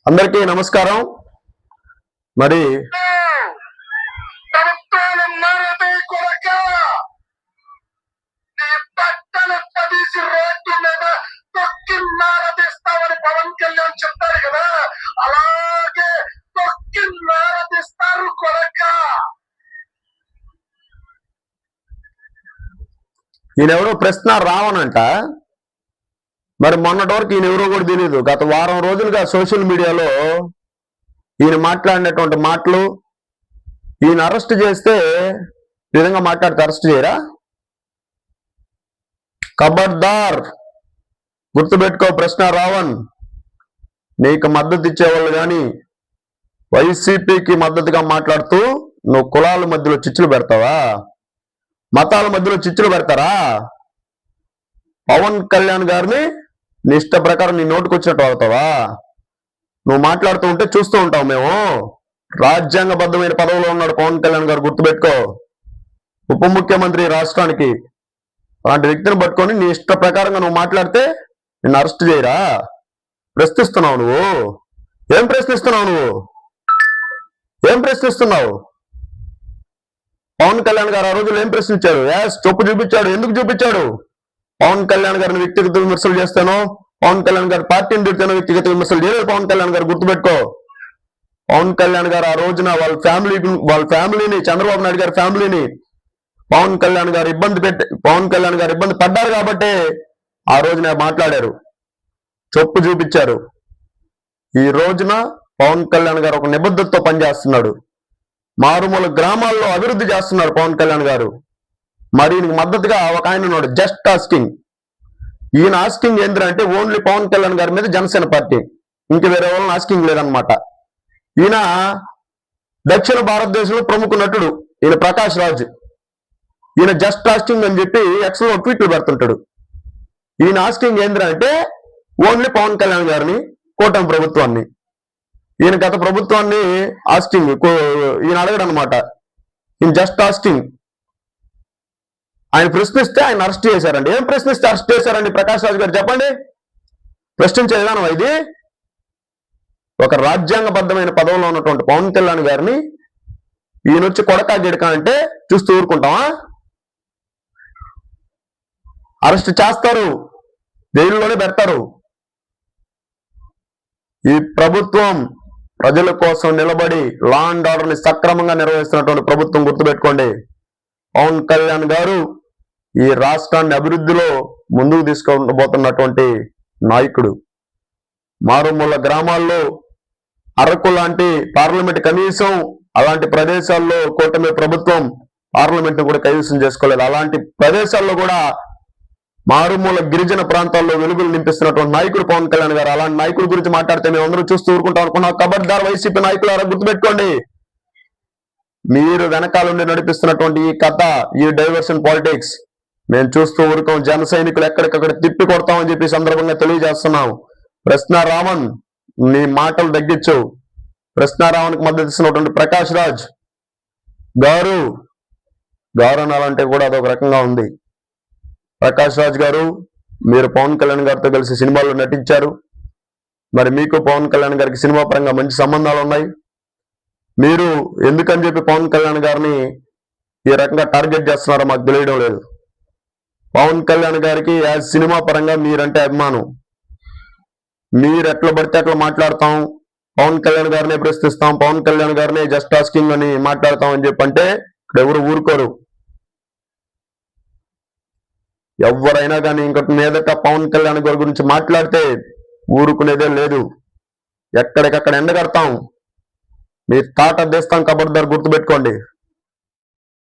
అందరికీ నమస్కారం. మరి పవన్ కళ్యాణ్ చెప్తారు కదా, అలాగే తొక్కి నారదిస్తారు కొరక. ఈయనెవరో ప్రశ్న రావనంట. మరి మొన్నటి వరకు ఈయన ఎవరో కూడా తెలియదు. గత వారం రోజులుగా సోషల్ మీడియాలో ఈయన మాట్లాడినటువంటి మాటలు, ఈయన అరెస్ట్ చేస్తే ఈ విధంగా మాట్లాడితే అరెస్ట్ చేయరా? ఖబర్దార్, గుర్తుపెట్టుకో ప్రశ్న రావణ్. నీకు మద్దతు ఇచ్చేవాళ్ళు కానీ వైసీపీకి మద్దతుగా మాట్లాడుతూ నువ్వు కులాల మధ్యలో చిచ్చులు పెడతావా? మతాల మధ్యలో చిచ్చులు పెడతారా? పవన్ కళ్యాణ్ గారిని నీ ఇష్ట ప్రకారం నీ నోటుకు వచ్చినట్టు అవుతావా? నువ్వు మాట్లాడుతూ ఉంటే చూస్తూ ఉంటావు మేము. రాజ్యాంగబద్ధమైన పదవిలో ఉన్నాడు పవన్ కళ్యాణ్ గారు, గుర్తుపెట్టుకో. ఉప ముఖ్యమంత్రి రాష్ట్రానికి. అలాంటి వ్యక్తిని పట్టుకొని నీ ఇష్ట ప్రకారంగా నువ్వు మాట్లాడితే నిన్ను అరెస్ట్ చేయరా? ప్రశ్నిస్తున్నావు నువ్వు. ఏం ప్రశ్నిస్తున్నావు నువ్వు? ఏం ప్రశ్నిస్తున్నావు? పవన్ కళ్యాణ్ గారు ఆ రోజులు ఏం ప్రశ్నించాడు? చొప్పు చూపించాడు. ఎందుకు చూపించాడు? పవన్ కళ్యాణ్ గారిని వ్యక్తిగత విమర్శలు చేస్తాను, పవన్ కళ్యాణ్ గారి పార్టీని తిడతాను, వ్యక్తిగత విమర్శలు చేయలేదు పవన్ కళ్యాణ్ గారు, గుర్తుపెట్టుకో. పవన్ కళ్యాణ్ గారు ఆ రోజున వాళ్ళ ఫ్యామిలీని, చంద్రబాబు నాయుడు గారి ఫ్యామిలీని పవన్ కళ్యాణ్ గారు ఇబ్బంది పడ్డారు కాబట్టి ఆ రోజున మాట్లాడారు, చొప్పు చూపించారు. ఈ రోజున పవన్ కళ్యాణ్ గారు ఒక నిబద్ధతతో పనిచేస్తున్నాడు. మారుమూల గ్రామాల్లో అభివృద్ధి చేస్తున్నాడు పవన్ కళ్యాణ్ గారు. మరి ఈయనకు మద్దతుగా ఒక ఆయన ఉన్నాడు, జస్ట్ ఆస్కింగ్. ఈయన ఆస్కింగ్ ఏంటంటే ఓన్లీ పవన్ కళ్యాణ్ గారి మీద జనసేన పార్టీ, ఇంక వేరే వాళ్ళని ఆస్కింగ్ లేదనమాట. ఈయన దక్షిణ భారతదేశంలో ప్రముఖ నటుడు, ఈయన ప్రకాష్ రాజ్. ఈయన జస్ట్ ఆస్కింగ్ అని చెప్పి ఎక్స్లో ట్వీట్లు పెడుతుంటాడు. ఈయన ఆస్కింగ్ ఏంటంటే ఓన్లీ పవన్ కళ్యాణ్ గారిని, కూటమి ప్రభుత్వాన్ని. ఈయన గత ప్రభుత్వాన్ని ఆస్కింగ్ ఈయన అడగడు అనమాట. ఈయన జస్ట్ ఆస్కింగ్. ఆయన ప్రశ్నిస్తే ఆయన అరెస్ట్ చేశారండి. ఏం ప్రశ్నిస్తే అరెస్ట్ చేశారండి ప్రకాష్ రాజ్ గారు, చెప్పండి. ప్రశ్నించే విధానం ఇది. ఒక రాజ్యాంగబద్ధమైన పదవిలో ఉన్నటువంటి పవన్ కళ్యాణ్ గారిని ఈయన వచ్చి కొడకా గిడక అంటే చూస్తూ ఊరుకుంటామా? అరెస్ట్ చేస్తారు, జైలులోనే పెడతారు. ఈ ప్రభుత్వం ప్రజల కోసం నిలబడి లా అండ్ ఆర్డర్ ని సక్రమంగా నిర్వహిస్తున్నటువంటి ప్రభుత్వం, గుర్తుపెట్టుకోండి. పవన్ కళ్యాణ్ గారు ఈ రాష్ట్రాన్ని అభివృద్ధిలో ముందుకు తీసుకుపోతున్నటువంటి నాయకుడు. మారుమూల గ్రామాల్లో అరకు లాంటి పార్లమెంట్, కనీసం అలాంటి ప్రదేశాల్లో కూటమి ప్రభుత్వం పార్లమెంట్ కూడా కైవసం చేసుకోలేదు. అలాంటి ప్రదేశాల్లో కూడా మారుమూల గిరిజన ప్రాంతాల్లో వెలుగులు నింపిస్తున్నటువంటి నాయకుడు పవన్ కళ్యాణ్ గారు. అలాంటి నాయకుడి గురించి మాట్లాడితే మేము అందరూ చూస్తూ ఊరుకుంటాం అనుకున్నాం. ఖబర్దార్ వైసీపీ నాయకులారా, గుర్తుపెట్టుకోండి. మీరు వెనకాలండి నడిపిస్తున్నటువంటి ఈ కథ, ఈ డైవర్షన్ పాలిటిక్స్ మేము చూస్తూ ఊరుకోం. జన సైనికులు ఎక్కడికక్కడ తిప్పి కొడతామని చెప్పి సందర్భంగా తెలియజేస్తున్నాం. ప్రశ్న రావణ్, నీ మాటలు తగ్గించు. ప్రశ్న రావణ్కి మద్దతు ఇస్తున్నటువంటి ప్రకాష్ రాజ్ గారు అనాలంటే కూడా అదొక రకంగా ఉంది. ప్రకాష్ రాజ్ గారు, మీరు పవన్ కళ్యాణ్ గారితో కలిసి సినిమాల్లో నటించారు. మరి మీకు పవన్ కళ్యాణ్ గారికి సినిమా పరంగా మంచి సంబంధాలు ఉన్నాయి. మీరు ఎందుకని చెప్పి పవన్ కళ్యాణ్ గారిని ఈ రకంగా టార్గెట్ చేస్తున్నారో మాకు తెలియడం లేదు. పవన్ కళ్యాణ్ గారికి యాజ్ సినిమా పరంగా మీరంటే అభిమానం. మీరు ఎట్లా పడితే అట్లా మాట్లాడతాం, పవన్ కళ్యాణ్ గారినే ప్రశ్నిస్తాం, పవన్ కళ్యాణ్ గారినే జస్ట్ ఆస్కింగ్ అని మాట్లాడతాం అని చెప్పి అంటే ఇక్కడ ఎవరు ఊరుకోరు. ఎవరైనా కానీ ఇంకొక మీదట పవన్ కళ్యాణ్ గారి గురించి మాట్లాడితే ఊరుకునేదే లేదు. ఎక్కడికక్కడ ఎండగడతాం, మీ తాట అద్దేస్తాం. ఖబర్దార్, గుర్తుపెట్టుకోండి.